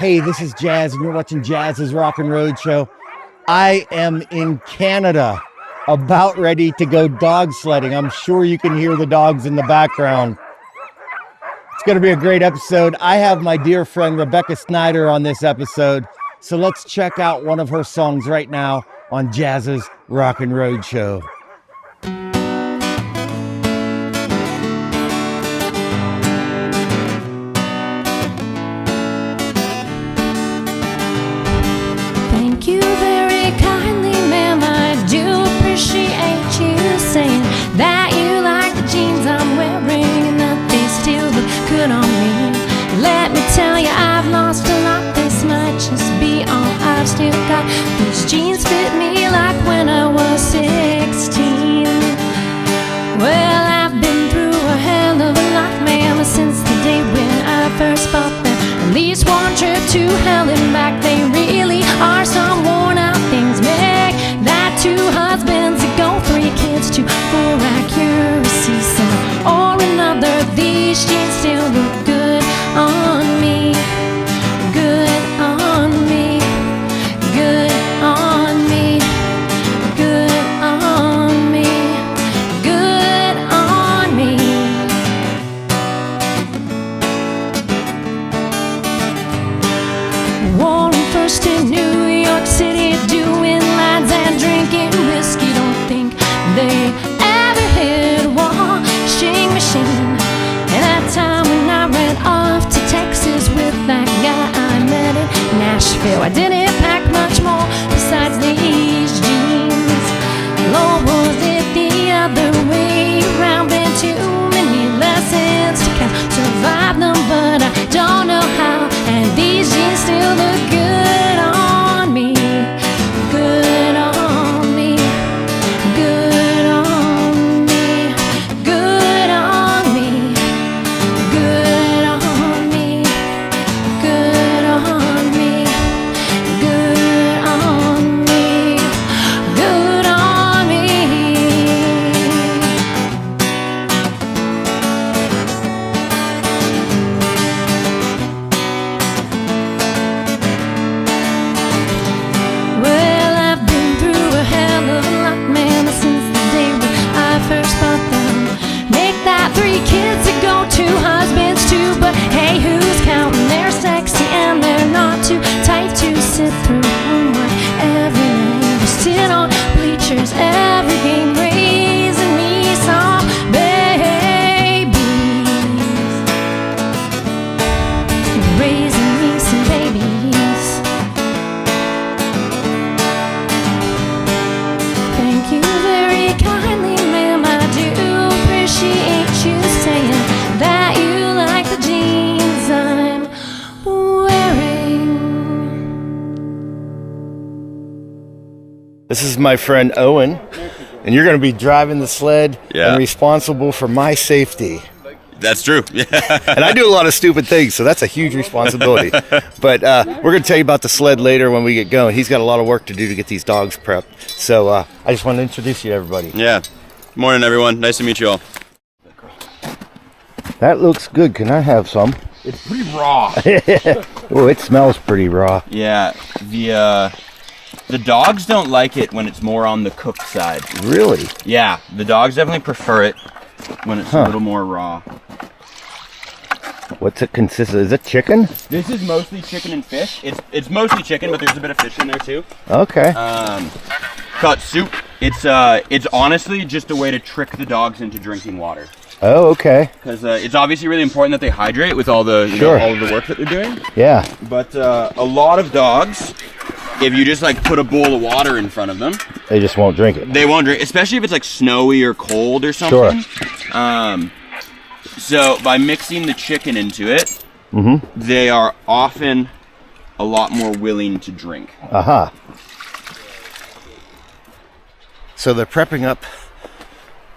Hey, this is Jazz, and you're watching Jazz's Rockin Roadshow. I am in Canada, about ready to go dog sledding. I'm sure you can hear the dogs in the background. It's going to be a great episode. I have my dear friend Rebekah Snyder on this episode, so let's check out one of her songs right now on Jazz's Rockin Roadshow. Thank you very kindly, ma'am. I do appreciate you saying that you like the jeans I'm wearing and that they still look good on me. Let me tell you, I've lost a lot. This might just be all I've still got. These jeans fit me like when I was 16. Well, I've been through a hell of a lot, ma'am, since the day when I first bought them. At least one trip to hell and back. They really are some worn out things. Make that 2 husbands ago, 3 kids, 2 for accuracy. Some or another, these jeans still look good on me. Good on me. Good on me. Good on me. Good on me. Wore 'em first in New York City, doing lines and drinking whiskey. Don't think they ever hit a washing machine. And that time when I ran off to Texas with that guy I met in Nashville, I didn't pack much more besides these jeans. Lord, was it the other way around? Been too many lessons to count, survive them, but I don't know how. And these jeans still look good on me. Good on me. Good on me. Good on me. Good on me. Good on me. Good on me. Good on me. Well, I've been through a hell of a lot, man, since the day when I first bought them. Make that 3 kids ago, 2 husbands too, but hey, who's counting? They're sexy and they're not too tight to sit through homework every night. We sit on bleachers every game, raising me some babies. Raising me some babies. Thank you very kindly, ma'am. I do appreciate you saying that you like the jeans I'm wearing. This is my friend Owen, and you're going to be driving the sled Yeah. and responsible for my safety. That's true. Yeah. And I do a lot of stupid things, so that's a huge responsibility. But we're going to tell you about the sled later when we get going. He's got a lot of work to do to get these dogs prepped. So I just want to introduce you to everybody. Yeah. Good morning, everyone. Nice to meet you all. That looks good. Can I have some? It's pretty raw. Oh, it smells pretty raw. Yeah. The dogs don't like it when it's more on the cooked side. Really? Yeah. The dogs definitely prefer it when it's a little more raw. What's it consist of? Is it chicken? This is mostly chicken and fish. It's mostly chicken, but there's a bit of fish in there too. Okay. Cut soup. It's honestly just a way to trick the dogs into drinking water. Oh, okay. Because it's obviously really important that they hydrate with all the all of the work that they're doing. Yeah. But a lot of dogs, if you just like put a bowl of water in front of them, They just won't drink it. they won't drink, especially if it's like snowy or cold or something. Sure. So by mixing the chicken into it, they are often a lot more willing to drink. Aha. So they're prepping up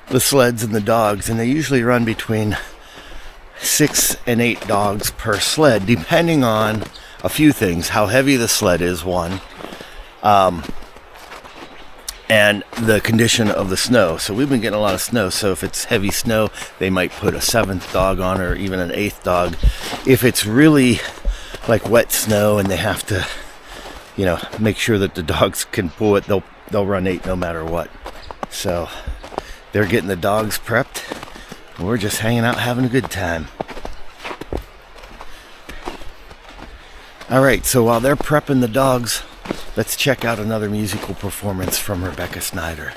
the sleds and the dogs, and they usually run between 6 and 8 dogs per sled, depending on a few things. How heavy the sled is, one, and the condition of the snow. So we've been getting a lot of snow, so if it's heavy snow, they might put a 7th dog on, or even an 8th dog. If it's really like wet snow and they have to, you know, make sure that the dogs can pull it, they'll run 8 no matter what. So they're getting the dogs prepped. We're just hanging out having a good time. Alright, so while they're prepping the dogs, let's check out another musical performance from Rebekah Snyder.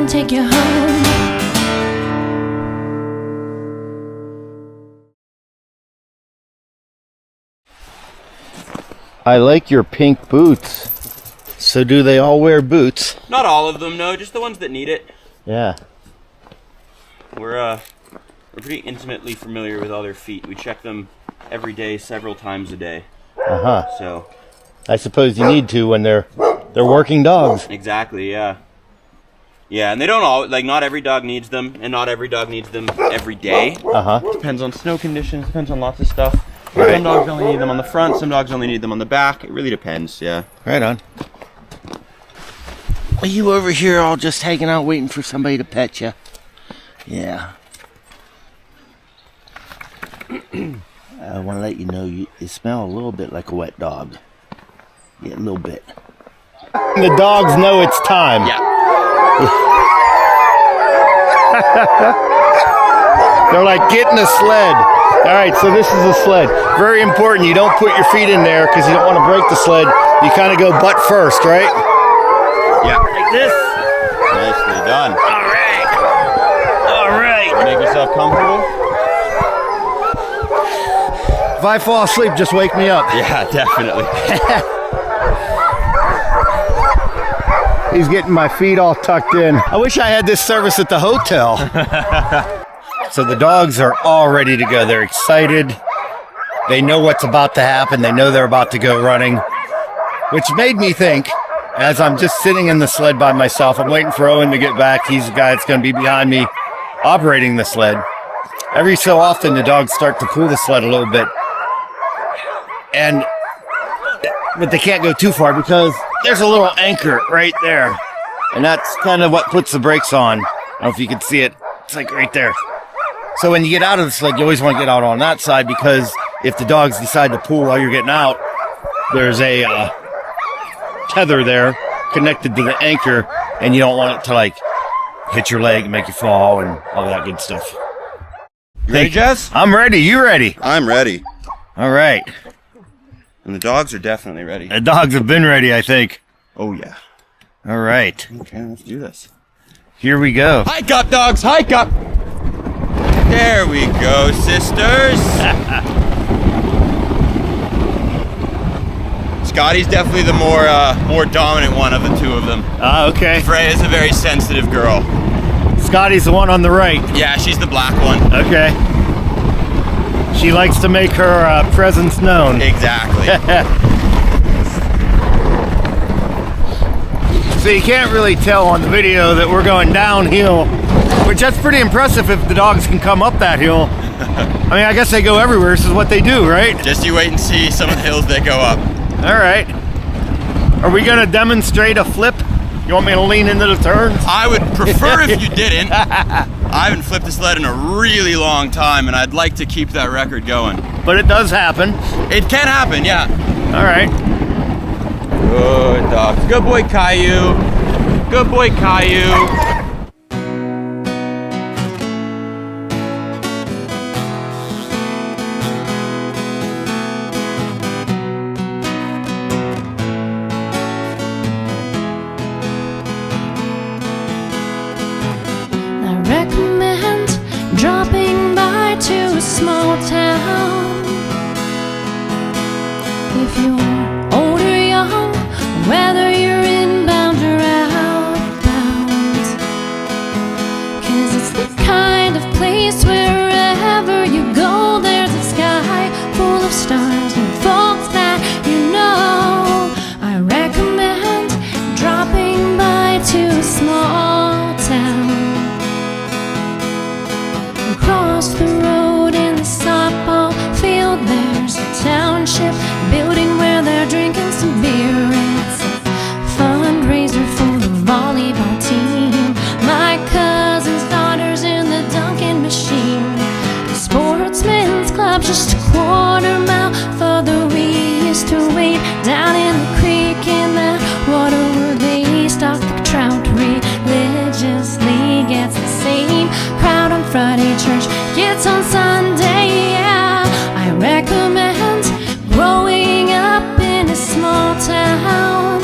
Take you home. I like your pink boots. So do they all wear boots? Not all of them, no, just the ones that need it. Yeah. We're pretty intimately familiar with all their feet. We check them every day, several times a day. Uh-huh. So I suppose you need to when they're working dogs. exactly, yeah. Yeah, and they don't all, like, not every dog needs them, and not every dog needs them every day. Uh-huh. Depends on snow conditions, depends on lots of stuff. Right. Some dogs only need them on the front, some dogs only need them on the back. It really depends, yeah. Right on. Are you over here all just hanging out waiting for somebody to pet you? Yeah. I want to let you know you smell a little bit like a wet dog. Yeah, a little bit. The dogs know it's time. Yeah. They're like, get in the sled. All right, so this is a sled. Very important. You don't put your feet in there because you don't want to break the sled. You kind of go butt first, right? Yeah. Like this. Nicely done. All right. Make yourself comfortable. If I fall asleep, just wake me up. Yeah, definitely. He's getting my feet all tucked in. I wish I had this service at the hotel. So the dogs are all ready to go. They're excited. They know what's about to happen. They know they're about to go running, which made me think, as I'm just sitting in the sled by myself, I'm waiting for Owen to get back. He's the guy that's going to be behind me operating the sled. Every so often, the dogs start to pull the sled a little bit. But they can't go too far because there's a little anchor right there. And that's kind of what puts the brakes on. I don't know if you can see it. It's like right there. So when you get out of the sled, you always want to get out on that side because if the dogs decide to pull while you're getting out, there's a tether there connected to the anchor, and you don't want it to like hit your leg and make you fall and all that good stuff. You ready, Jess? I'm ready. You ready? I'm ready. All right. And the dogs are definitely ready. The dogs have been ready, I think. Oh, yeah. All right. Okay, let's do this. Here we go. Hike up, dogs, hike up. There we go, sisters. Scotty's definitely the more dominant one of the two of them. Okay. Freya's a very sensitive girl. Scotty's the one on the right. Yeah, she's the black one. Okay. She likes to make her presence known. Exactly. So you can't really tell on the video that we're going downhill, which that's pretty impressive if the dogs can come up that hill. I mean, I guess they go everywhere. This is what they do, right? Just you wait and see some of the hills they go up. All right. Are we going to demonstrate a flip? You want me to lean into the turns? I would prefer if you didn't. I haven't flipped a sled in a really long time, and I'd like to keep that record going. But it does happen. It can happen, yeah. All right. Good dogs. Good boy, Caillou. Good boy, Caillou. I recommend dropping by to a small town. If you're old or young, whether you're inbound or outbound, 'cause it's the kind of place wherever you go, there's a sky full of stars and folks that you know. I recommend dropping by to a small town. Across the road in the softball field, there's a township building where they're drinking some beer. It's a fundraiser for the volleyball team. My cousin's daughter's in the dunking machine. The sportsman's club just a quarter mile further. We used to wait down in the creek in that water where they stock the trout. Religiously gets the same crowd on Friday, church gets on Sunday. Yeah, I recommend growing up in a small town.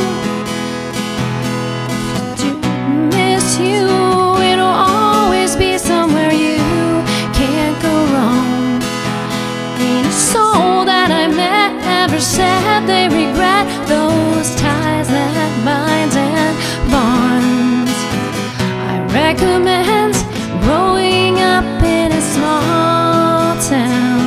If you do miss you, it'll always be somewhere you can't go wrong. Ain't a soul that I met ever said they regret those ties that bind and bonds. I recommend growing up in a small town.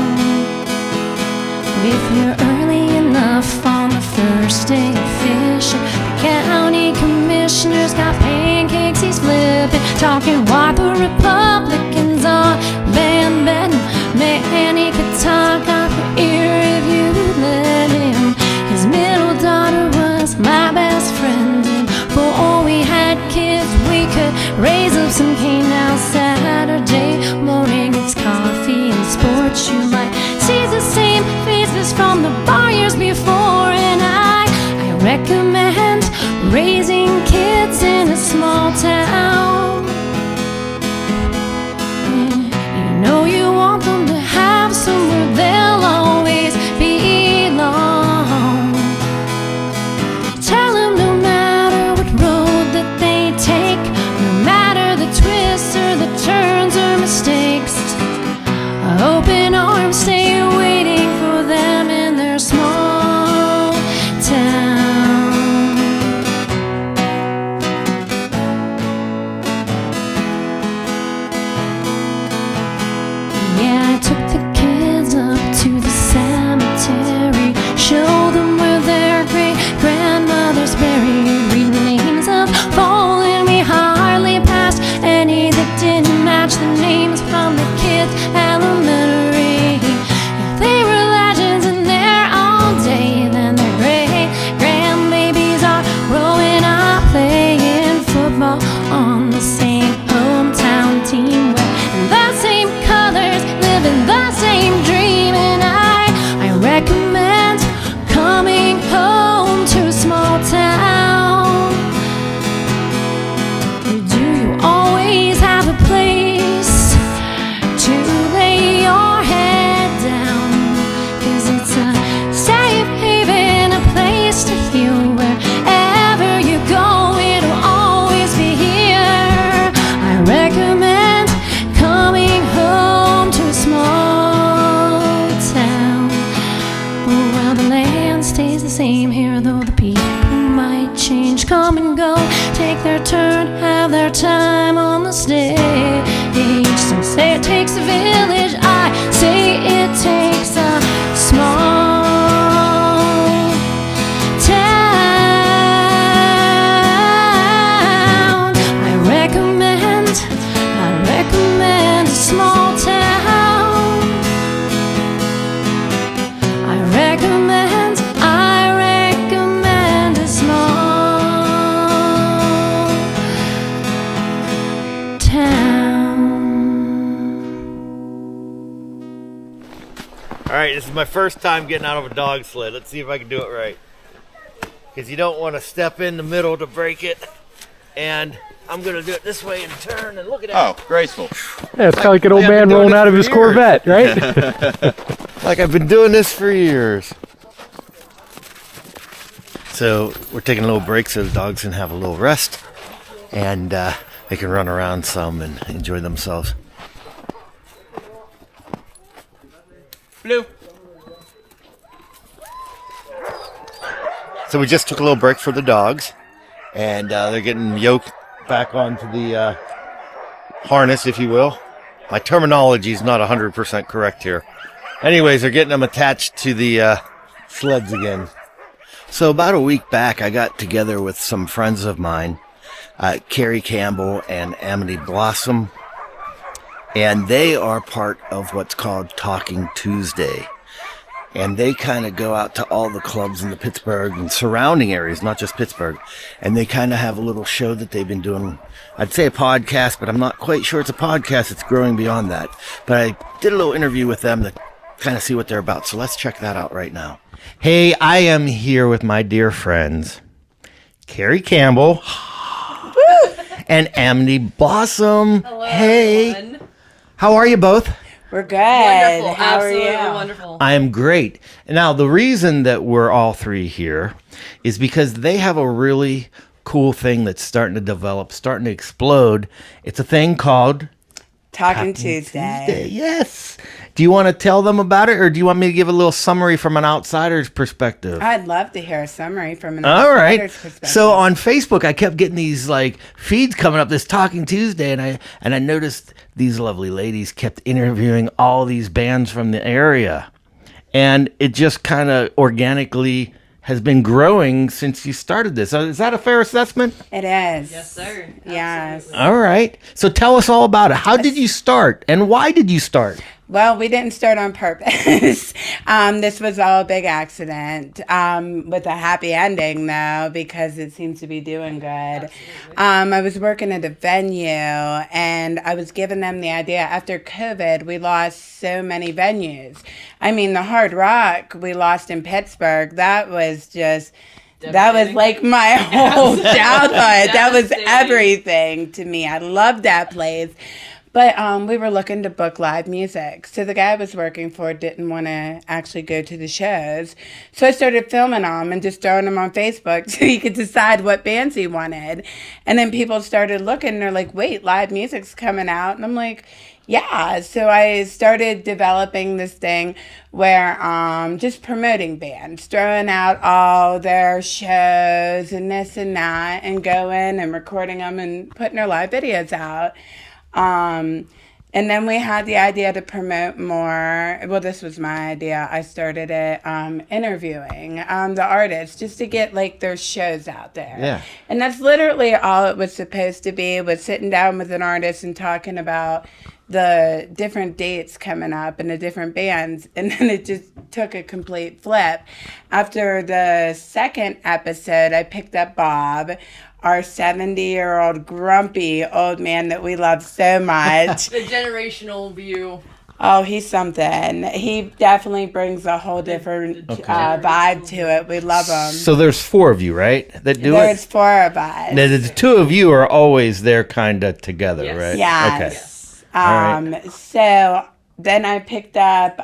If you're early enough on the first day of fishing, the county commissioner's got pancakes he's flipping, talking what the Republicans are ban betting. Man, he could talk off your ear if you'd let him. His middle daughter was my best friend, and before we had kids we could raise up some cane. Now Saturday morning it's coffee and sports. You might see the same faces from the bar years before, and I recommend raising kids in a small town. You know you want them to have somewhere they'll always belong. Tell them no matter what road that they take, no matter the twists or the right, this is my first time getting out of a dog sled. Let's see if I can do it right. Because you don't want to step in the middle to break it. And I'm going to do it this way and turn and look at that. Oh, graceful. Yeah, it's kind of like an old man rolling out of his Corvette, right? Like I've been doing this for years. So we're taking a little break so the dogs can have a little rest. And they can run around some and enjoy themselves. Blue. So we just took a little break for the dogs, and they're getting yoked back onto the harness, if you will. My terminology is not 100% correct here. Anyways, they're getting them attached to the sleds again. So about a week back, I got together with some friends of mine, Carrie Campbell and Amity Blossom, and they are part of what's called Talking Tuesday. And they kind of go out to all the clubs in the Pittsburgh and surrounding areas, not just Pittsburgh. And they kind of have a little show that they've been doing. I'd say a podcast, but I'm not quite sure it's a podcast. It's growing beyond that. But I did a little interview with them to kind of see what they're about. So let's check that out right now. Hey, I am here with my dear friends, Carrie Campbell and Amity Blossom. Hello, hey, everyone. How are you both? We're good. Wonderful. How Absolutely are you? wonderful. I am great. Now, the reason that we're all three here is because they have a really cool thing that's starting to develop, starting to explode. It's a thing called Talking Tuesday. Yes. Do you want to tell them about it, or do you want me to give a little summary from an outsider's perspective? I'd love to hear a summary from an All right. outsider's perspective. So on Facebook, I kept getting these like feeds coming up, this Talking Tuesday, and I noticed these lovely ladies kept interviewing all these bands from the area, and it just kind of organically has been growing since you started this. Is that a fair assessment? It is. Yes, sir. Yes. Absolutely. All right. So tell us all about it. How did you start, and why did you start? Well, we didn't start on purpose. This was all a big accident with a happy ending, though, because it seems to be doing good. I was working at a venue, and I was giving them the idea. After COVID, we lost so many venues. I mean, the Hard Rock we lost in Pittsburgh, that was just... That was like my whole childhood. That was everything to me. I loved that place. But we were looking to book live music. So the guy I was working for didn't want to actually go to the shows. So I started filming them and just throwing them on Facebook so he could decide what bands he wanted. And then people started looking and they're like, wait, live music's coming out. And I'm like, yeah. So I started developing this thing where just promoting bands, throwing out all their shows and this and that, and going and recording them and putting their live videos out. And then we had the idea to promote more. Well, this was my idea. I started it interviewing the artists just to get like their shows out there. Yeah. And that's literally all it was supposed to be, was sitting down with an artist and talking about the different dates coming up and the different bands. And then it just took a complete flip. After the second episode, I picked up Bob, our 70-year-old grumpy old man that we love so much. The generational view. Oh, he's something. He definitely brings a whole different vibe to it. We love him. So there's four of you, right, that do There's it? four of us. Now, the two of you are always there kind of together, Yes. right? Yes. Okay. So then I picked up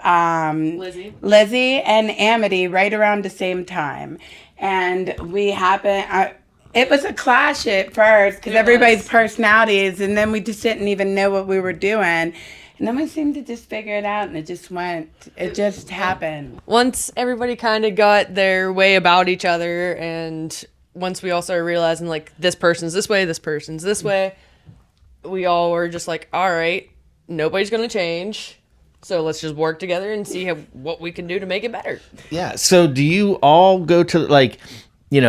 Lizzie and Amity right around the same time. And we happened... it was a clash at first because everybody's personalities, and then we just didn't even know what we were doing. And then we seemed to just figure it out, and it just happened. Once everybody kind of got their way about each other, and once we all started realizing, like, this person's this way, this person's this way, we all were just like, all right, nobody's going to change. So let's just work together and see what we can do to make it better. Yeah. So do you all go to, like,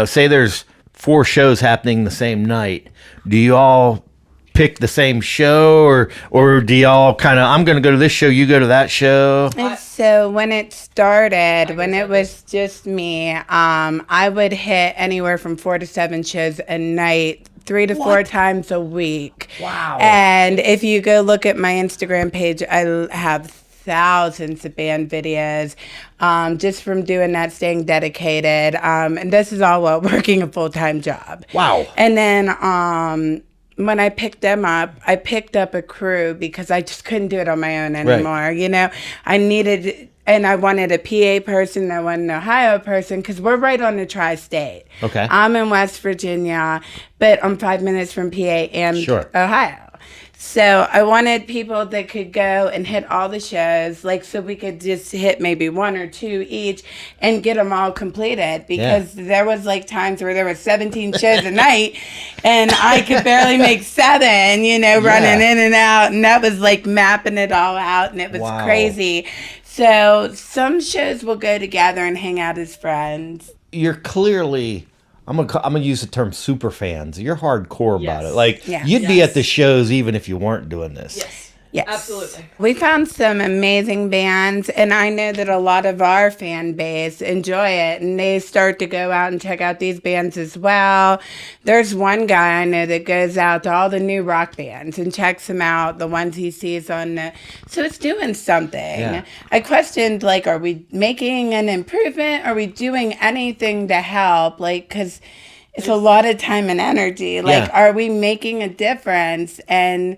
say there's 4 shows happening the same night? Do you all pick the same show, or do y'all kind of, I'm going to go to this show, you go to that show? So when it started, when it was just me, I would hit anywhere from 4 to 7 shows a night, 3 to 4 times a week. Wow. And if you go look at my Instagram page, I have thousands of band videos just from doing that, staying dedicated. And this is all while working a full-time job. Wow. And then when I picked them up, I picked up a crew because I just couldn't do it on my own anymore. Right. You know, I needed, and I wanted a PA person, I wanted an Ohio person, because we're right on the tri-state. Okay. I'm in West Virginia, but I'm 5 minutes from PA and Ohio. So I wanted people that could go and hit all the shows, like, so we could just hit maybe 1 or 2 each and get them all completed, because there was like times where there were 17 shows a night and I could barely make 7, you know, running in and out. And that was like mapping it all out, and it was crazy. So some shows will go together and hang out as friends. You're clearly, I'm gonna use the term super fans. You're hardcore about it. Like, you'd be at the shows even if you weren't doing this. Yes, absolutely. We found some amazing bands, and I know that a lot of our fan base enjoy it, and they start to go out and check out these bands as well. There's one guy I know that goes out to all the new rock bands and checks them out, the ones he sees on the... So it's doing something. Yeah. I questioned, like, are we making an improvement? Are we doing anything to help? Like, because it's a lot of time and energy. Like, are we making a difference? And...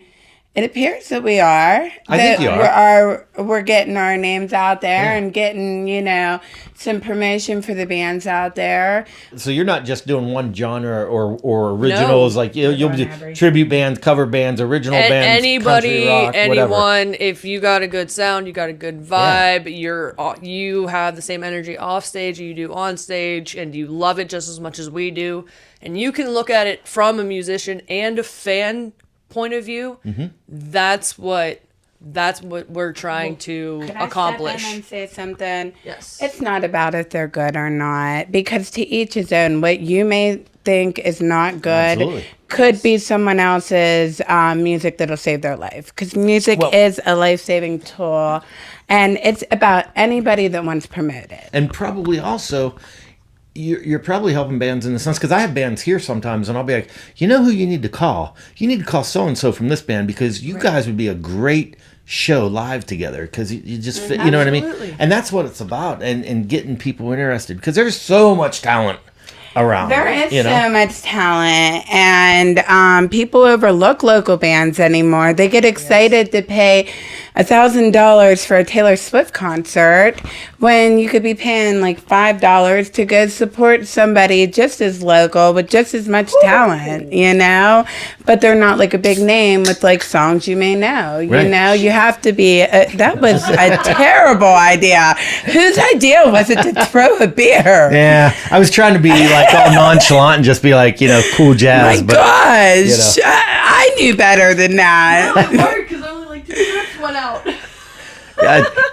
it appears that we are. I think you are. We're getting our names out there and getting, you know, some promotion for the bands out there. So you're not just doing one genre or originals. Like, you'll do tribute bands, cover bands, original bands, anybody, country rock, anyone. whatever. If you got a good sound, you got a good vibe. You have the same energy off stage you do on stage, and you love it just as much as we do. And you can look at it from a musician and a fan point of view. That's what we're trying to accomplish. Can I step in and say something? Yes. It's not about if they're good or not, because to each his own. What you may think is not good could be someone else's music that'll save their life, because music is a life-saving tool, and it's about anybody that wants promoted. And probably also, you're probably helping bands in the sense, because I have bands here sometimes, and I'll be like, you know who you need to call? You need to call so-and-so from this band, because you guys would be a great show live together, because you just fit, you know what I mean? And that's what it's about, and getting people interested, because there's so much talent around. There is so much talent, and people overlook local bands anymore. They get excited to pay $1,000 for a Taylor Swift concert when you could be paying like $5 to go support somebody just as local with just as much talent, you know? But they're not like a big name with like songs you may know. You know, you have to be. That was a terrible idea. Whose idea was it to throw a beer? Yeah, I was trying to be like all nonchalant and just be like, you know, cool jazz. My gosh, you know. I knew better than that. That was hard because only like 2 minutes went out.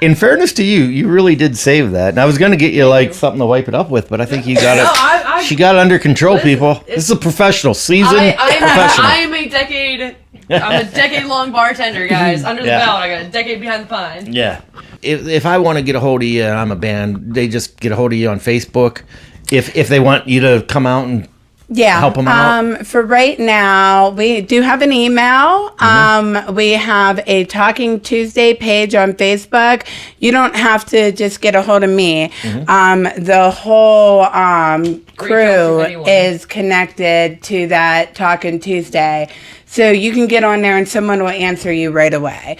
In fairness to you, you really did save that. And I was going to get you like something to wipe it up with, but I think you got it. She got it under control, people. This is a professional, seasoned professional. I'm a decade-long bartender, guys. Under the belt, I got a decade behind the pine. Yeah. If I want to get a hold of you and I'm a band, they just get a hold of you on Facebook. If they want you to come out and help them out? For right now, we do have an email. We have a Talking Tuesday page on Facebook. You don't have to just get a hold of me. The whole crew is connected to that Talking Tuesday. So you can get on there and someone will answer you right away.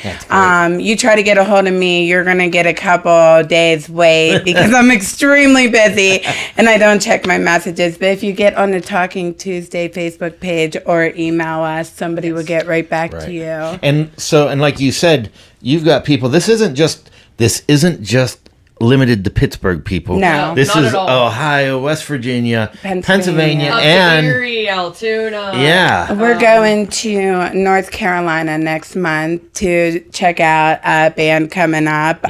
You try to get a hold of me, you're going to get a couple days wait because I'm extremely busy and I don't check my messages. But if you get on the Talking Tuesday Facebook page or email us, somebody will get right back to you. And so, and like you said, you've got people. This isn't just limited to Pittsburgh people. No, this is Ohio, West Virginia, Pennsylvania, and Erie, Altoona. Yeah, we're going to North Carolina next month to check out a band coming up.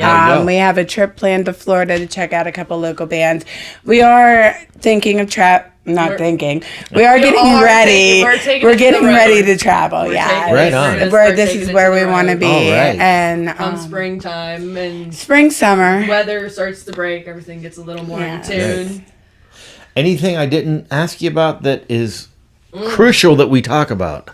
We have a trip planned to Florida to check out a couple local bands. We are thinking of We are getting ready. We're getting ready to travel. Right on. This is where we want to be. And come springtime and summer, weather starts to break. Everything gets a little more in tune. Right. Anything I didn't ask you about that is crucial that we talk about?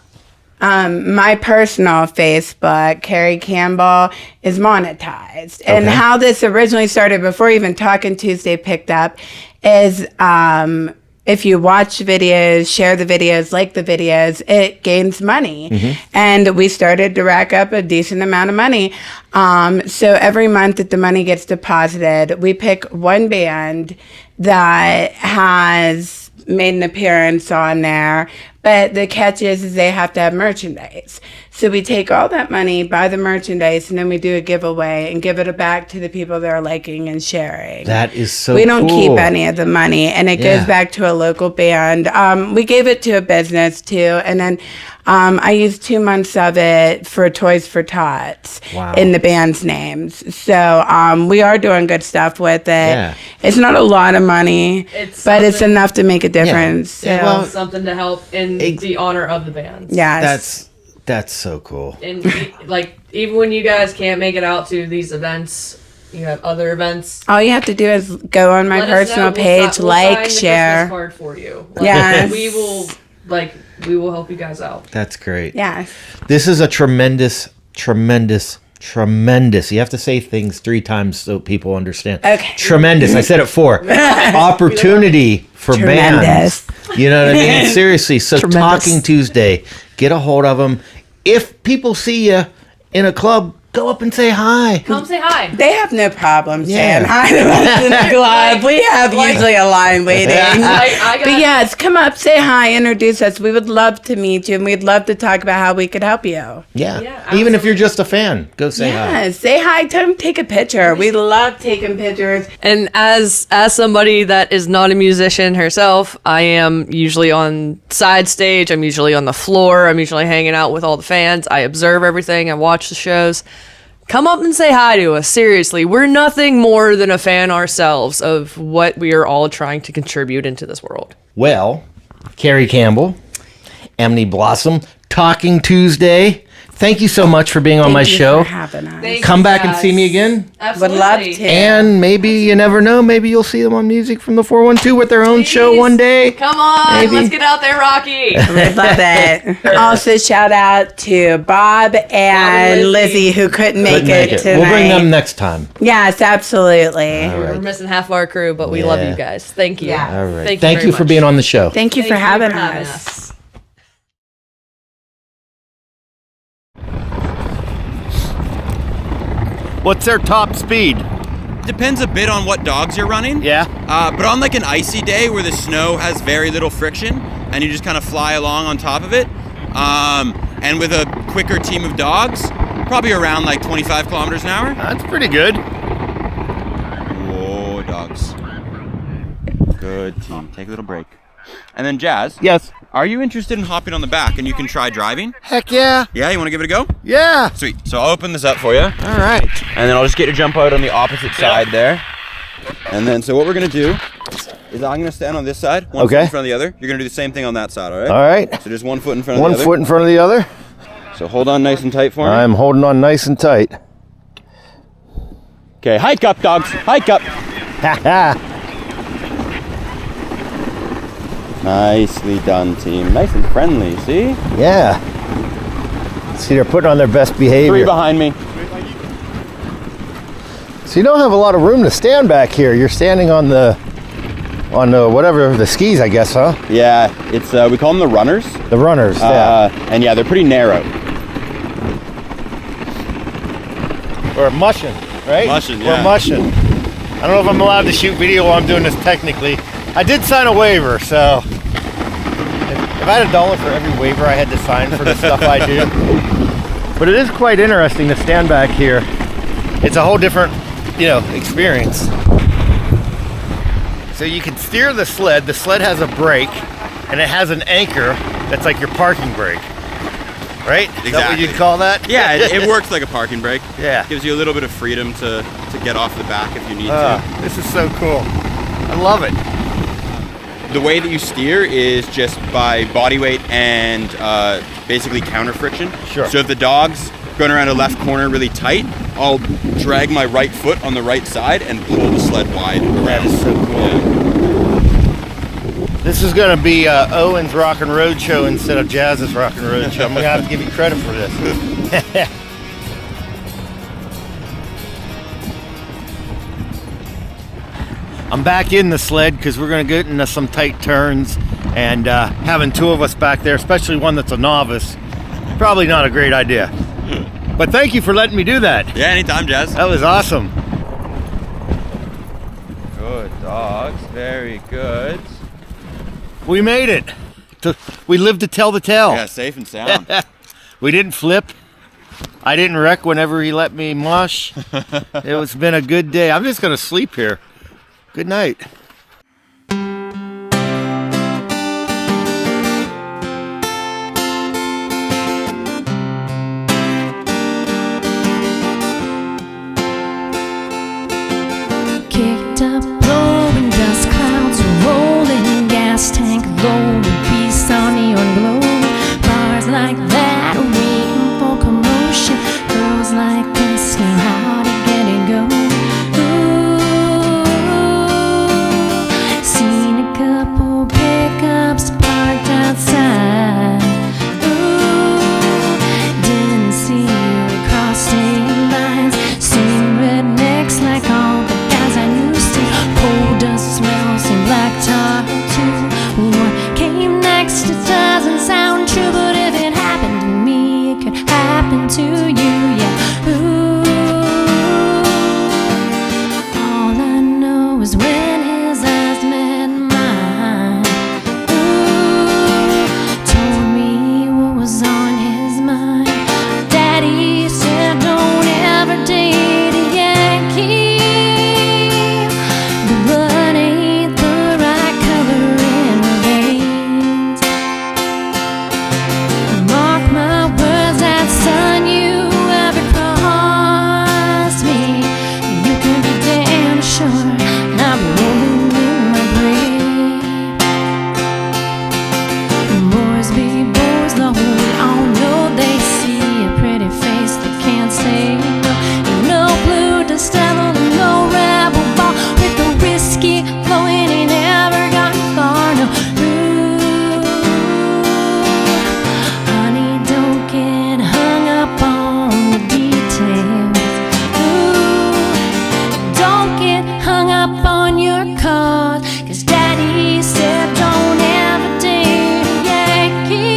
my personal Facebook, Carrie Campbell, is monetized. And how this originally started, before even Talking Tuesday picked up, is if you watch videos, share the videos, like the videos, it gains money. And we started to rack up a decent amount of money. So every month that the money gets deposited, we pick one band that has made an appearance on there. But the catch is they have to have merchandise. So we take all that money, buy the merchandise, and then we do a giveaway and give it back to the people that are liking and sharing. That is so We don't cool. keep any of the money, and it goes back to a local band. We gave it to a business, too, and then I used 2 months of it for Toys for Tots in the band's names. So we are doing good stuff with it. Yeah. It's not a lot of money, but it's enough to make a difference. Yeah. So, Well, Something to help in the honor of the bands. yes. That's so cool. And like, even when you guys can't make it out to these events, you have other events. All you have to do is go on my Let us personal know. page, We'll like, sign the share. Christmas card for you. Like, Yes. we will help you guys out. That's great. Yes. This is a tremendous. You have to say things 3 times so people understand. Okay. Tremendous. I said it 4. Opportunity for Tremendous. bands. You know what I mean? Seriously. So Tremendous. Talking Tuesday, get a hold of them. If people see you in a club, go up and say hi. Come say hi. They have no problem Yeah. saying hi to us in the club. We have usually a line waiting. But yes, come up, say hi, introduce us. We would love to meet you, and we'd love to talk about how we could help you. Yeah. Yeah, Even if you're just a fan, go say hi. Yeah, say hi to them, take a picture. We love taking pictures. And as somebody that is not a musician herself, I am usually on side stage. I'm usually on the floor. I'm usually hanging out with all the fans. I observe everything. I watch the shows. Come up and say hi to us. Seriously, we're nothing more than a fan ourselves of what we are all trying to contribute into this world. Well, Carrie Campbell, Emily Blossom, Talking Tuesday. Thank you so much for being on my Thank you show. for having us. Thank Come you back and guys. see me again. Absolutely. Would love to. And maybe, you never know, maybe you'll see them on Music from the 412 with their own show Please. one day. Come on, Maybe. let's get out there, Rocky. We love it. Also, shout out to Bob and Lizzie, who couldn't make it tonight. We'll bring them next time. Yes, absolutely. All We're right. missing half of our crew, but we love you guys. Thank you. Yeah. All right. Thank Thank you you very for much. being on the show. Thank you for Thank you having for having us. us. What's their top speed? Depends a bit on what dogs you're running. Yeah. But on like an icy day where the snow has very little friction and you just kind of fly along on top of it, and with a quicker team of dogs, probably around like 25 kilometers an hour. That's pretty good. Whoa, dogs. Good team. Take a little break. And then Jazz. Yes. Are you interested in hopping on the back and you can try driving? Heck yeah. Yeah, you want to give it a go? Yeah. Sweet. So I'll open this up for you. All right. And then I'll just get to jump out on the opposite side there. And then, so what we're going to do is I'm going to stand on this side, one foot in front of the other. You're going to do the same thing on that side, all right? All right. So just one foot in front of One the other. foot in front of the other. So hold on nice and tight for me. I'm holding on nice and tight. Okay, hike up, dogs. Hike up. Ha ha. Nicely done, team. Nice and friendly, see? Yeah. See, they're putting on their best 3 behavior. behind me. So you don't have a lot of room to stand back here. You're standing on the whatever, the skis, I guess, huh? Yeah, it's we call them the runners. The runners, yeah. And yeah, they're pretty narrow. Or mushing, right? Mushing, We're yeah. mushing. I don't know if I'm allowed to shoot video while I'm doing this technically. I did sign a waiver, so if I had $1 for every waiver I had to sign for the stuff I do. But it is quite interesting to stand back here. It's a whole different, experience. So you can steer the sled. The sled has a brake, and it has an anchor that's like your parking brake. Right? Is that what you'd call that? Yeah, it works like a parking brake. Yeah. Gives you a little bit of freedom to get off the back if you need to. This is so cool. I love it. The way that you steer is just by body weight and basically counter friction. Sure. So if the dog's going around a left corner really tight, I'll drag my right foot on the right side and pull the sled wide. That is so cool. This is going to be Owen's Rockin Roadshow instead of Jazz's Rockin Roadshow. I'm going to have to give you credit for this. I'm back in the sled because we're going to get into some tight turns, and having two of us back there, especially one that's a novice, probably not a great idea. But thank you for letting me do that. Yeah, anytime, Jazz. That was awesome. Good dogs, very good. We made it. We lived to tell the tale. Yeah, safe and sound. We didn't flip. I didn't wreck whenever he let me mush. It's been a good day. I'm just going to sleep here. Good night. Kicked up, blowing dust clouds, rolling gas tank low with peace on neon glow. Bars like that, waiting for commotion. Girls like this know how to get it going. Ooh, seen a couple pickups parked outside. Ooh, didn't see you across state lines. Same rednecks like all the guys I knew. Still coal dust smell, same black tar too. What came next, it doesn't sound true, but if it happened to me, it could happen to you, yeah. Ooh, all I know is when his eyes met mine. Ooh, told me what was on his mind. Daddy said don't ever date a Yankee. The blood ain't the right color in her veins. Mark my words, that son you ever crossed me, you can be damn sure I'm rolling in my grave. Boys be boys, though we all know they see a pretty face they can't say no. Ain't no blue dust devil, no rebel ball with the whiskey flowing, he never got far, no. Ooh, honey, don't get hung up on the details. Ooh, don't get hung up on your cause, 'cause daddy said don't ever date a Yankee.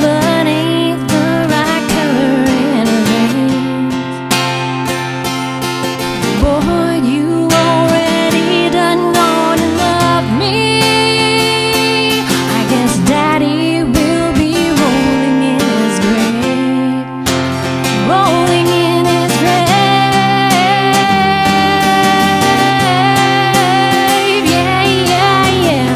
Blood ain't the right color in her veins. Boy, you already done gone and loved me. I guess daddy will be rolling in his grave. Rolling in his grave. Yeah, yeah, yeah.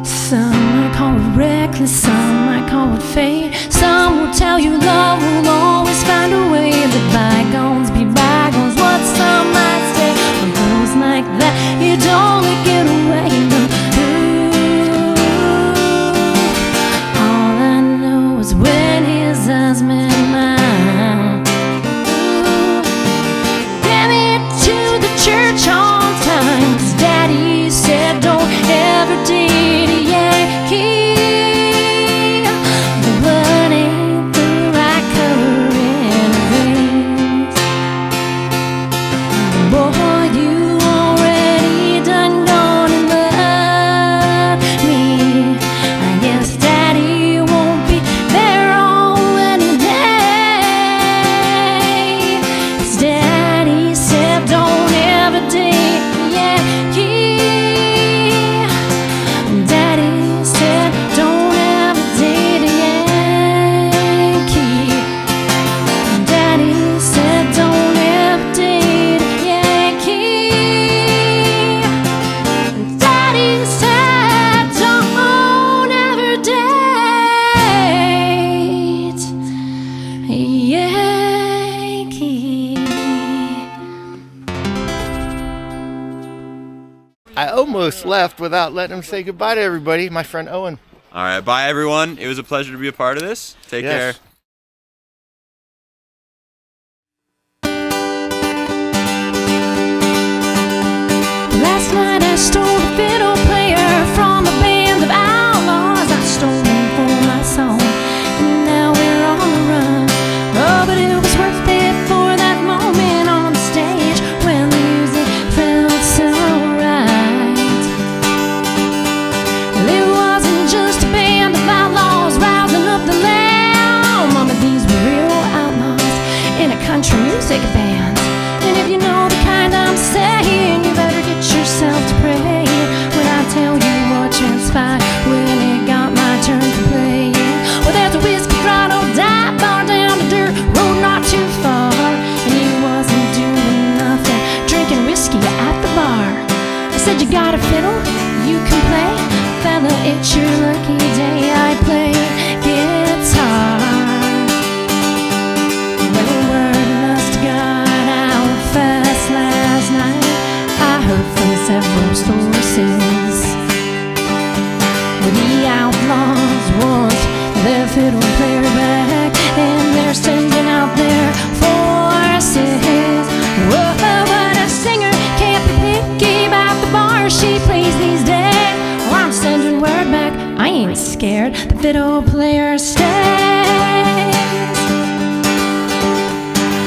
Some might call it reckless, some might call it fate. Some will tell you love will always find a way. Let bygones be bygones, what some might say. When girls like that, you don't let get away. No. Ooh, all I know is when his eyes met mine. Ooh, get me to the church on time, 'cause daddy said don't ever date a Yankee. The blood ain't the right color in her veins. Boy, you already done gone and loved me. I guess daddy won't be there on any day. 'Cause daddy said don't ever date a Yankee. Daddy said don't ever date a Yankee. Daddy said don't ever date a Yankee. Daddy said don't ever date a Yankee. I almost left without letting him say goodbye to everybody. My friend Owen. All right, bye everyone. It was a pleasure to be a part of this. Take Yes. care. fiddle player stays.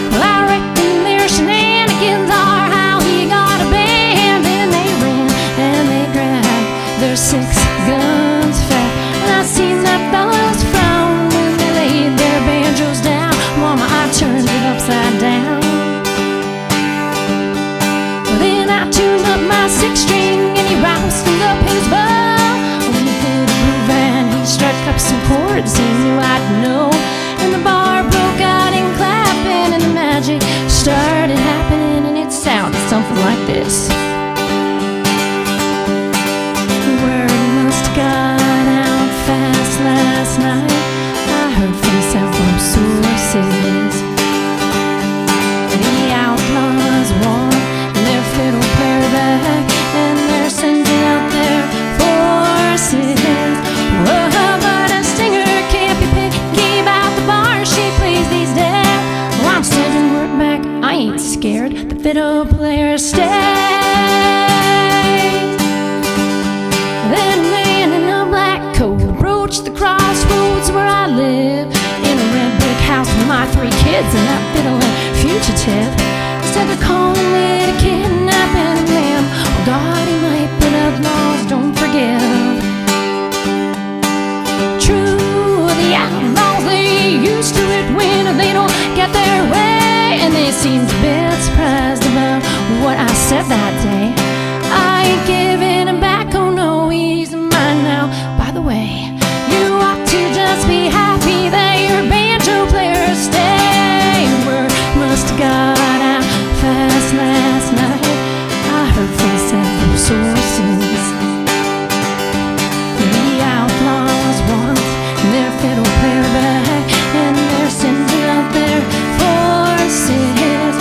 Well, I reckon their shenanigans are how he got a band, and they ran and they grabbed their 6 guns fat. And I seen that fellas frown when they laid their banjos down. Mama, I turned it upside down. Well, then I tuned up my 6-string and he roused up his bow. When he hit a groove and he struck up some chords he knew I'd know. And the bar broke out in clapping and the magic started happening, and it sounded something like this. The word must have got out fast last night. I heard from several sources. The outlaws want their fiddle player back, and they're sending out their forces. Whoa, but a singer can't be picky about the bar she plays these days. Well, I'm sending word back, I ain't scared. The fiddle player stays. Then a man in a black coat approached the crossroads where I live, in a red brick house with my 3 kids and that fiddling fugitive. Instead of calling it a kidnapping, ma'am, oh God, he might put up laws, don't forgive. True, the outlaws, they used to it when they don't get their way, and they seemed a bit surprised about what I said that day. I ain't giving him back, oh no, he's mine now. By the way, you ought to just be happy that your banjo player stay. Word must have got out fast last night. I heard from several sources. The outlaws want their fiddle player back, and they're sending out their forces.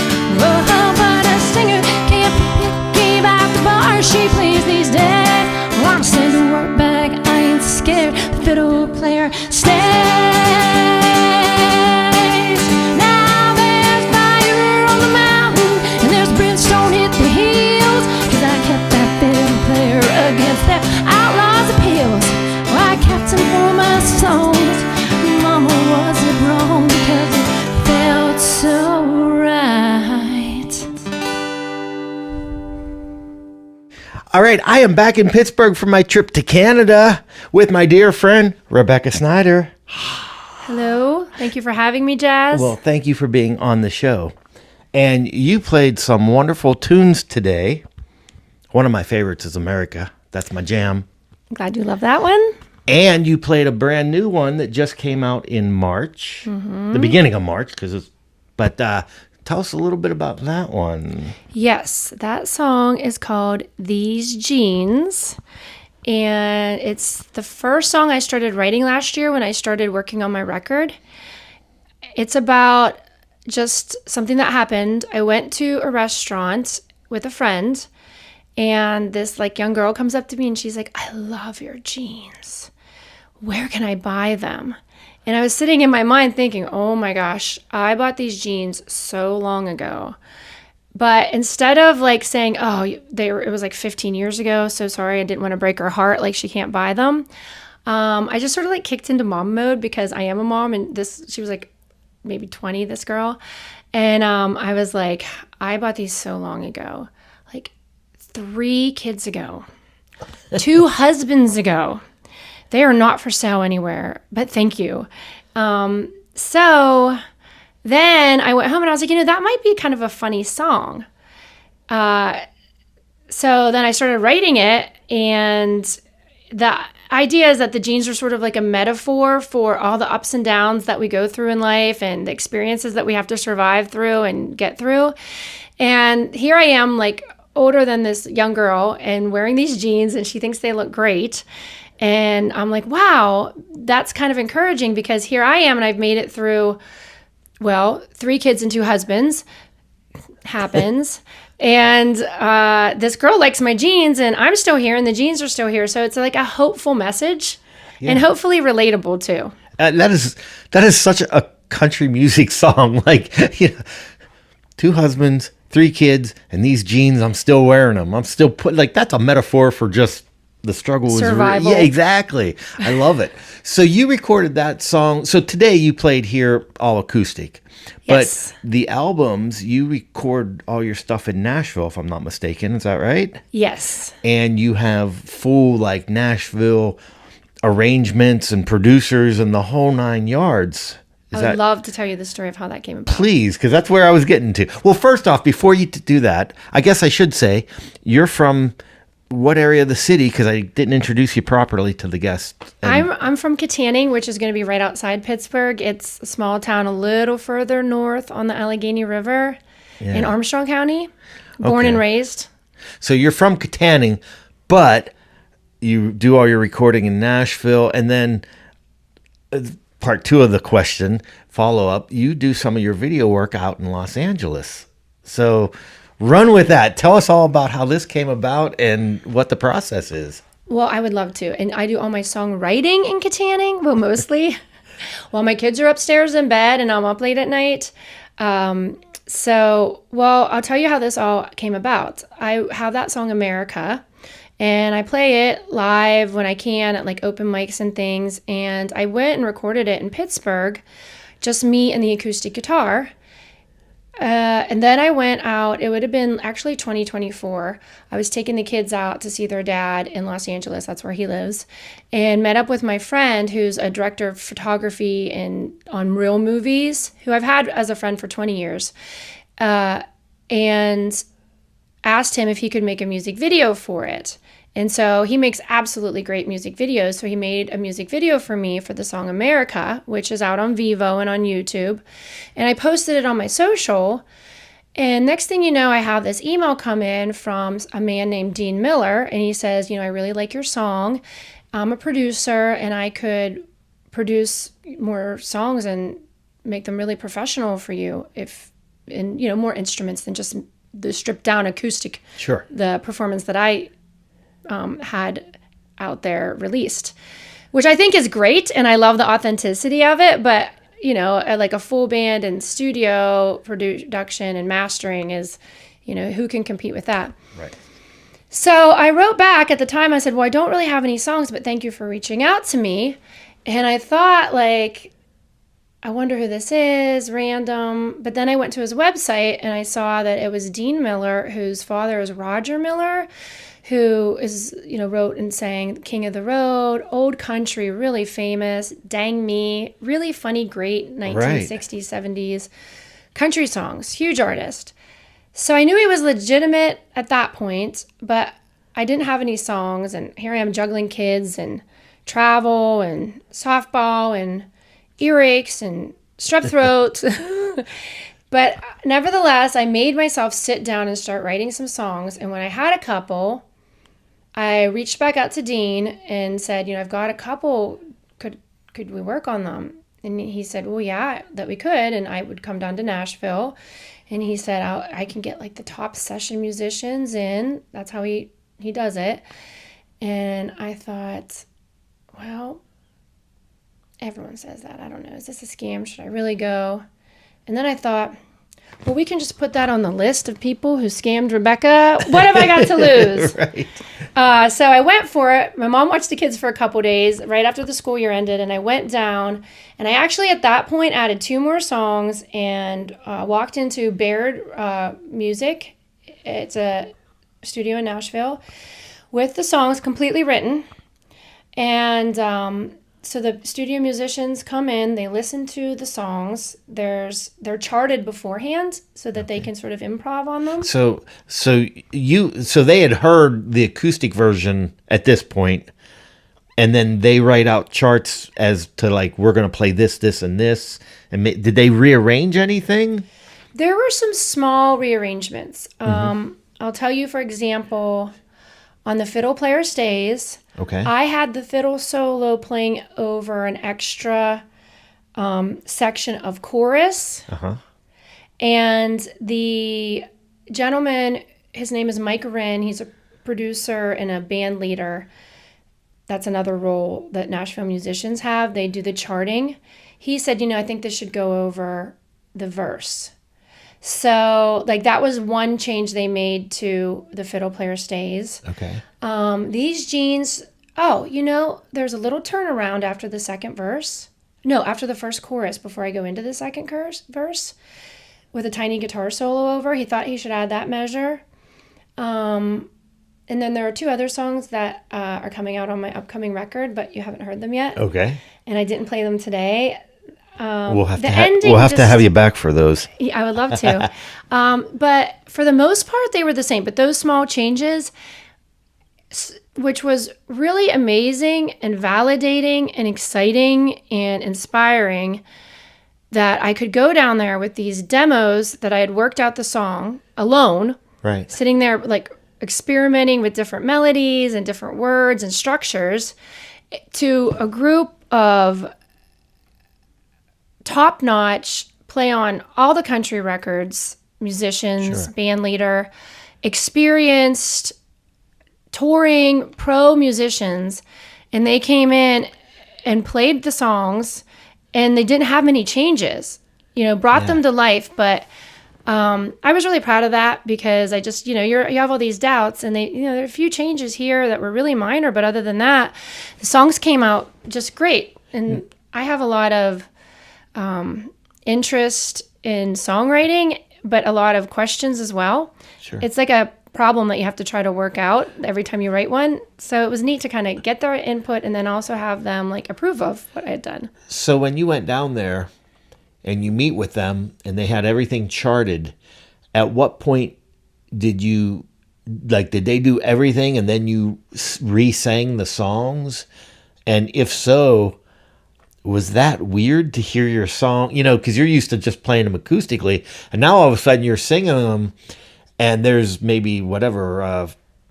Oh, but a singer can't be picky about the bar she plays these days. Well, I'm sending word back, I ain't scared. The fiddle player stays. Now there's fire on the mountain, and there's brimstone hit the hills, 'cause I kept that fiddle player against that outlaw's appeals. Well, I kept him for my songs. Mama, was it wrong? Because it felt so right. All right, I am back in Pittsburgh from my trip to Canada with my dear friend, Rebekah Snyder. Hello, thank you for having me, Jazz. Well, thank you for being on the show. And you played some wonderful tunes today. One of my favorites is America. That's my jam. I'm glad you love that one. And you played a brand new one that just came out in March, the beginning of March, but tell us a little bit about that one. Yes, that song is called These Jeans, and it's the first song I started writing last year when I started working on my record. It's about just something that happened. I went to a restaurant with a friend, and this young girl comes up to me and she's like, "I love your jeans. Where can I buy them?" And I was sitting in my mind thinking, oh my gosh, I bought these jeans so long ago. But instead of saying, oh, it was 15 years ago, so sorry, I didn't want to break her heart, she can't buy them. I just sort of kicked into mom mode, because I am a mom, and she was maybe 20, this girl. And I was like, I bought these so long ago, 3 kids ago, 2 husbands ago. They are not for sale anywhere, but thank you. So then I went home and I was like, that might be kind of a funny song. So then I started writing it, and the idea is that the jeans are sort of like a metaphor for all the ups and downs that we go through in life and the experiences that we have to survive through and get through. And here I am, older than this young girl and wearing these jeans, and she thinks they look great. And I'm like, wow, that's kind of encouraging, because here I am and I've made it through, 3 kids and 2 husbands. Happens. And this girl likes my jeans, and I'm still here, and the jeans are still here. So it's a hopeful message, and hopefully relatable too. That is such a country music song. 2 husbands, 3 kids, and these jeans, I'm still wearing them. I'm still that's a metaphor for just the struggle was Survival. Yeah, exactly. I love it. So you recorded that song. So today you played here all acoustic. Yes. But the albums, you record all your stuff in Nashville, if I'm not mistaken. Is that right? Yes. And you have full like Nashville arrangements and producers and the whole 9 yards. I would love to tell you the story of how that came about. Please, because that's where I was getting to. Well, first off, before you do that, I guess I should say you're from what area of the city? Because I didn't introduce you properly to the guests. I'm from Katanning, which is going to be right outside Pittsburgh. It's a small town a little further north on the Allegheny River in Armstrong County. Born and raised. So you're from Katanning, but you do all your recording in Nashville, and then part 2 of the question, follow-up, you do some of your video work out in Los Angeles. So run with that. Tell us all about how this came about and what the process is. Well, I would love to. And I do all my songwriting in Katanning, well, mostly, while my kids are upstairs in bed and I'm up late at night. I'll tell you how this all came about. I have that song, America, and I play it live when I can at like open mics and things. And I went and recorded it in Pittsburgh, just me and the acoustic guitar. And then I went out, it would have been actually 2024. I was taking the kids out to see their dad in Los Angeles, that's where he lives, and met up with my friend who's a director of photography on real movies, who I've had as a friend for 20 years, and asked him if he could make a music video for it. And so he makes absolutely great music videos. So he made a music video for me for the song America, which is out on Vivo and on YouTube. And I posted it on my social. And next thing you know, I have this email come in from a man named Dean Miller. And he says, I really like your song. I'm a producer and I could produce more songs and make them really professional for you more instruments than just the stripped down acoustic. Sure. The performance that I had out there released, which I think is great, and I love the authenticity of it, but like a full band and studio production and mastering is, who can compete with that? Right. So I wrote back at the time, I said, well, I don't really have any songs, but thank you for reaching out to me. And I thought, like, I wonder who this is, random. But then I went to his website and I saw that it was Dean Miller, whose father is Roger Miller, who is, wrote and sang King of the Road, Old Country, really famous, Dang Me, really funny, great 1960s, 70s country songs, huge artist. So I knew he was legitimate at that point, but I didn't have any songs, and here I am juggling kids and travel and softball and earaches and strep throat. But nevertheless, I made myself sit down and start writing some songs, and when I had a couple, I reached back out to Dean and said, I've got a couple, could we work on them? And he said, well, yeah, that we could, and I would come down to Nashville. And he said, I can get like the top session musicians in. That's how he does it. And I thought, well, everyone says that. I don't know. Is this a scam? Should I really go? And then I thought, well, we can just put that on the list of people who scammed Rebekah. What have I got to lose? Right. So I went for it. My mom watched the kids for a couple days right after the school year ended, and I went down. And I actually, at that point, added 2 more songs and walked into Baird Music. It's a studio in Nashville with the songs completely written. And so the studio musicians come in, they listen to the songs. They're charted beforehand so that they can sort of improv on them. So they had heard the acoustic version at this point, and then they write out charts as to like, we're going to play this, this, and this. And did they rearrange anything? There were some small rearrangements. I'll tell you, for example, on The Fiddle Player Stays, okay, I had the fiddle solo playing over an extra section of chorus. And the gentleman, his name is Mike Wren. He's a producer and a band leader. That's another role that Nashville musicians have. They do the charting. He said, I think this should go over the verse. So, like, that was one change they made to the fiddle player stays. Okay. These jeans, there's a little turnaround after the second verse. No, after the first chorus, before I go into the second verse, with a tiny guitar solo over. He thought he should add that measure. And then there are 2 other songs that are coming out on my upcoming record, but you haven't heard them yet. Okay. And I didn't play them today. We'll have to have you back for those. Yeah, I would love to. But for the most part, they were the same. But those small changes, which was really amazing and validating and exciting and inspiring, that I could go down there with these demos that I had worked out the song alone, Right. sitting there like experimenting with different melodies and different words and structures, to a group of top-notch, play on all the country records, musicians, band leader, experienced touring pro musicians, and they came in and played the songs, and they didn't have many changes, brought them to life. But I was really proud of that, because I just, you have all these doubts, and there are a few changes here that were really minor, but other than that, the songs came out just great. And I have a lot of interest in songwriting, but a lot of questions as well. Sure. It's like a problem that you have to try to work out every time you write one. So it was neat to kind of get their input and then also have them like approve of what I had done. So when you went down there and you meet with them and they had everything charted, at what point did they do everything and then you re-sang the songs? And if so, was that weird to hear your song? Because you're used to just playing them acoustically, and now all of a sudden you're singing them, and there's maybe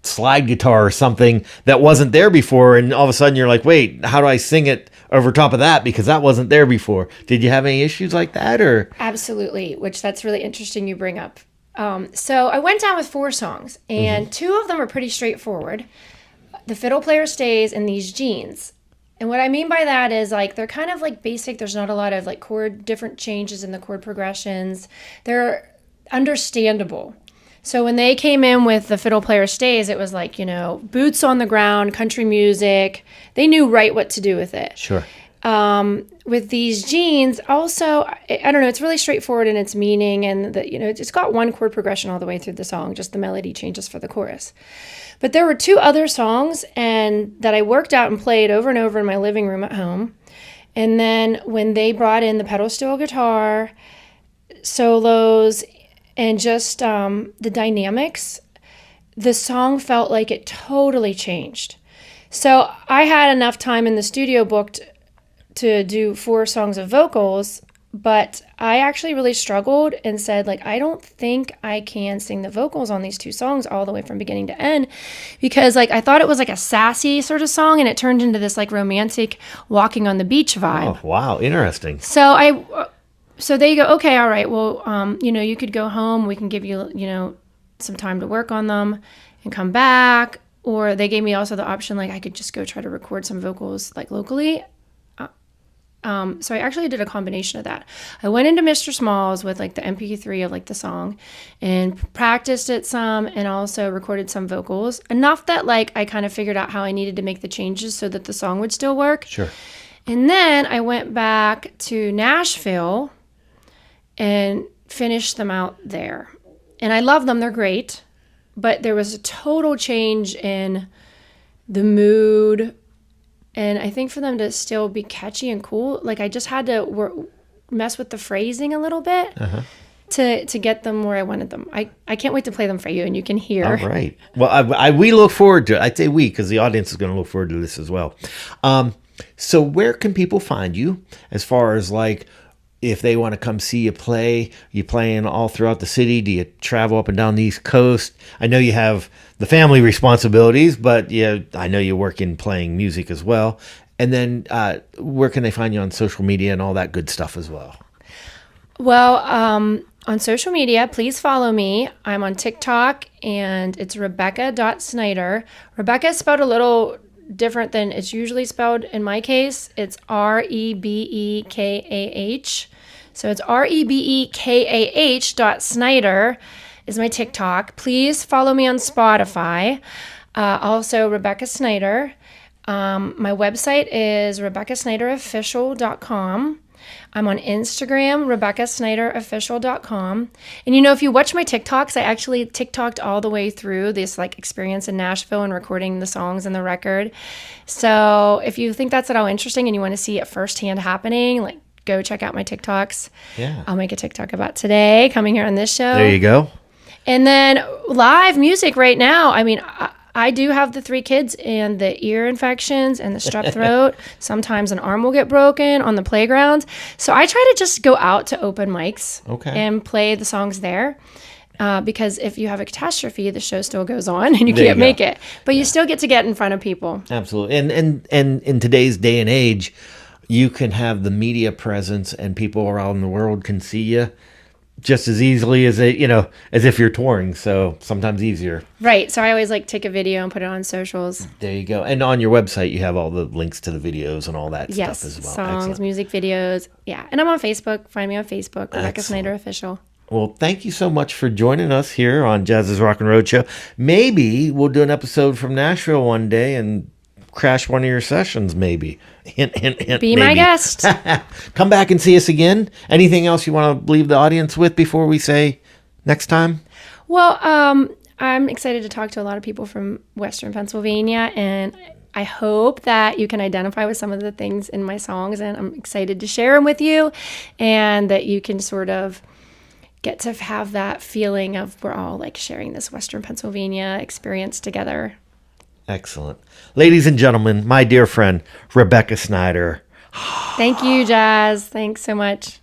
slide guitar or something that wasn't there before, and all of a sudden you're like, wait, how do I sing it over top of that, because that wasn't there before? Did you have any issues like that? Or Absolutely, which that's really interesting you bring up. So I went down with 4 songs, and 2 of them were pretty straightforward. The Fiddle Player Stays and These Jeans. And what I mean by that is, like, they're kind of like basic. There's not a lot of like different changes in the chord progressions. They're understandable. So when they came in with the Fiddle Player Stays, it was like, boots on the ground, country music. They knew right what to do with it. Sure. With These Jeans, also, I don't know, it's really straightforward in its meaning, and it's got 1 chord progression all the way through the song, just the melody changes for the chorus. But there were 2 other songs that I worked out and played over and over in my living room at home. And then when they brought in the pedal steel guitar, solos, and just the dynamics, the song felt like it totally changed. So I had enough time in the studio booked to do 4 songs of vocals, but I actually really struggled and said, like, I don't think I can sing the vocals on these 2 songs all the way from beginning to end, because like I thought it was like a sassy sort of song, and it turned into this like romantic walking on the beach vibe. Oh, wow, interesting. So they go, okay, all right, well, you could go home. We can give you, some time to work on them and come back. Or they gave me also the option, like, I could just go try to record some vocals like locally. So I actually did a combination of that. I went into Mr. Smalls with like the MP3 of like the song and practiced it some, and also recorded some vocals, enough that like I kind of figured out how I needed to make the changes so that the song would still work. Sure. And then I went back to Nashville and finished them out there. And I love them. They're great. But there was a total change in the mood. And I think for them to still be catchy and cool, like I just had to mess with the phrasing a little bit to get them where I wanted them. I can't wait to play them for you, and you can hear. All right. Well, we look forward to it. I'd say we, because the audience is going to look forward to this as well. So where can people find you as far as like, if they want to come see you play? You playing all throughout the city? Do you travel up and down the East Coast? I know you have the family responsibilities, but I know you work in playing music as well. And then where can they find you on social media and all that good stuff as well? Well, on social media, please follow me. I'm on TikTok, and it's Rebekah.Snyder. Rebekah is spelled a little different than it's usually spelled in my case. It's Rebekah. So it's REBEKAH.Snyder is my TikTok. Please follow me on Spotify. Also, Rebekah Snyder. My website is RebekahSnyderOfficial.com. I'm on Instagram, RebekahSnyderOfficial.com. And if you watch my TikToks, I actually TikToked all the way through this experience in Nashville and recording the songs and the record. So if you think that's at all interesting and you want to see it firsthand happening, go check out my TikToks. Yeah. I'll make a TikTok about today coming here on this show. There you go. And then live music right now. I mean, I do have the 3 kids and the ear infections and the strep throat. Sometimes an arm will get broken on the playground. So I try to just go out to open mics and play the songs there. Because if you have a catastrophe, the show still goes on and you can't make it. But you still get to get in front of people. Absolutely. And in today's day and age, you can have the media presence and people around the world can see you just as easily as as if you're touring. So sometimes easier. Right. So I always take a video and put it on socials. There you go. And on your website, you have all the links to the videos and all that stuff as well. Songs, Excellent. music videos. Yeah. And I'm on Facebook. Find me on Facebook, Rebekah Snyder Official. Well, thank you so much for joining us here on Jazz's Rockin' Roadshow. Maybe we'll do an episode from Nashville one day and crash one of your sessions, maybe. Hint, hint, hint. Be my guest. Come back and see us again. Anything else you want to leave the audience with before we say next time? Well, I'm excited to talk to a lot of people from Western Pennsylvania, and I hope that you can identify with some of the things in my songs, and I'm excited to share them with you, and that you can sort of get to have that feeling of we're all sharing this Western Pennsylvania experience together. Excellent. Ladies and gentlemen, my dear friend, Rebekah Snyder. Thank you, Jazz. Thanks so much.